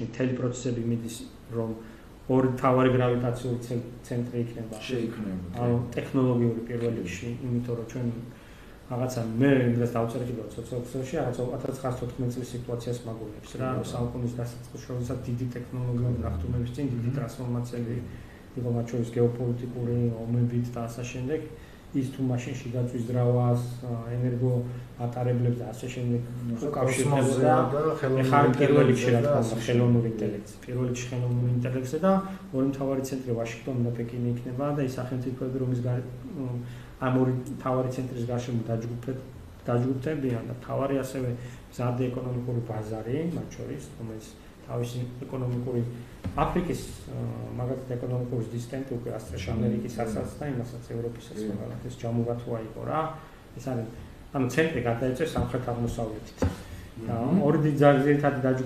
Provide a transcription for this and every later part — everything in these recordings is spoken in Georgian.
მთელი პროცესები მიდის რომ ორი თავარი გრავიტაციული ცენტრი იქნება. ანუ ტექნოლოგიური პირველ რიგში, იმიტომ რომ ჩვენ რაღაცა მე იმას დავწერე კიდევ სოციოლოგიაში, რაღაცა 1914 წლის სიტუაციას მაგონებს რა, საუკუნის დასაწყისში, როდესაც დიდი ტექნოლოგიური ნახტომების წინ დიდი ტრანსფორმაციები იყო მათ შორის გეოპოლიტიკური ომებით და ასე შემდეგ. ის თუ მაშინში გაწვის დრავას, ენერგო ატარებლებს და ასე შემდეგ უკავშირდება და პირველ რიგში რა თქმა უნდა ხელოვნური ინტელექტი. პირველ რიგში ხელოვნური ინტელექტი და ორი მთავარი ცენტრი ვაშინგტონი და პეკინი იქნება და ის სახელმწიფოები რომ ის ამ ორი მთავარი ცენტრის გარშემო დაჯგუფდებიან და მთავარი ასევე მზარდი ეკონომიკური ბაზარი მათ შორის, რომელიც თავისი ეკონომიკური აფრიკის მაგალითად ეკონომიკური დისტენტი უკვე ასწრებს ამერიკისაც და იმასაც ევროპისაც მაგალითად ჯამუგათუა იყო რა. ეს არის ანუ ცენტრი გადაეწევს სამხრეთ-აღმოსავლეთით. და ორი ძირითადი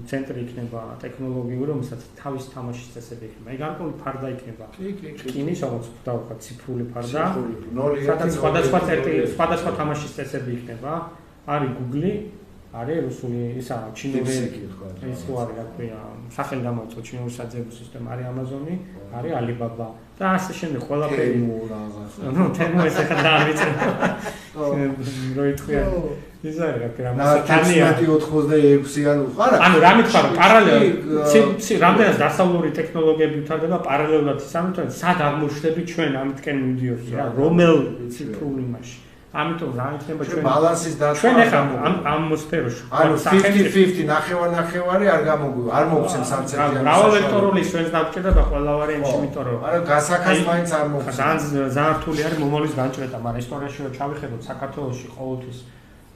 ცენტრი იქნება ტექნოლოგიური, რომელსაც თავის თამაშის წესები იქნება. ეგ გარკვეული ფარდა იქნება. კინის, როგორც ვთქვათ, ციფრული ფარდა. სადაც სხვადასხვა თამაშის წესები იქნება. არის Google, არის რუსული, ისა ჩინური, ის ხო არის, რა ქვია, სახელი გამოიწვია ჩინური საძიებო სისტემა, არის Amazon-ი, არის Alibaba და ასე შემდეგ ყველაფერი. ნუ თემო ეს ახლა დავიწერე. რო ითქვია ის არის რა ქვია, მასათანია 96-იან უყარა. ანუ რა მithქვა, რომ პარალელურად რამდენად დასავლური ტექნოლოგიები ვითარდება პარალელურად ის ამიტომ სად აღმოჩნდები ჩვენ ამიტკენ მივდიოს რა, რომელ ციფრულ იმაში. ამიტომ რა იქნება ჩვენ ბალანსის დაცვა ჩვენ ახლა ამ სფეროში ანუ 50-50 ნახევარი არ მოგცემს ამ ცენტრიდან მრავალვექტორული სვენს დაგჭირდა და ყველა ვარიანტი იმიტომ რომ არა გასაქას მაინც არ მოგცემს ძალიან რთული არის მომავლის განჭრედა მაგრამ ისტორიაში რომ ჩავიხედოთ საქართველოში ყოველთვის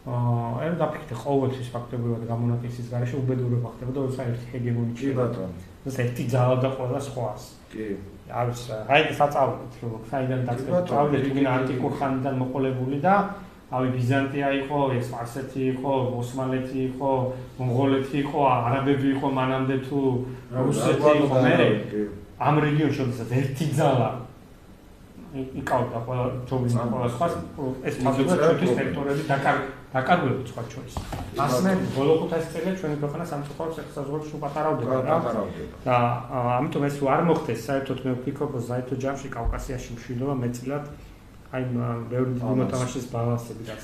ერთ დაფიქრდე ყოველთვის ფაქტობრივად გამონაკლისის გარეშე უბედურება ხდებოდა როცა ერთი ჰეგემონი ჩიბატონ ეს ერთი ძალა და ყველა სხვას კი არის აი საწავლით რომ საიდან დაწყებამდე თუნდაც ანტიკურ ხანიდან მოყოლებული და ავი ბიზანტია იყო, სპარსეთი იყო, ოსმალეთი იყო, მონღოლეთი იყო, არაბები იყო მანამდე თუ რუსეთი იყო მე ამ რეგიონში შესაძ ერთი ძალა იკავდა ყველა ჯობინს ყველა სხვა ეს თავდაცვის ტერიტორიები დაკარგვებით სხვა შორის. ასე ბოლო 500 წელია ჩვენი ქვეყანა სამწუხაროდ საზღვარგარეთ უპატარავდება რა. და ამიტომ ეს არ მოხდეს საერთოდ მე ვფიქრობ რომ საერთო ჯამში კავკასიაში მშვიდობა მეტწილად აი ბევრი დიდი მოთამაშის ბალანსები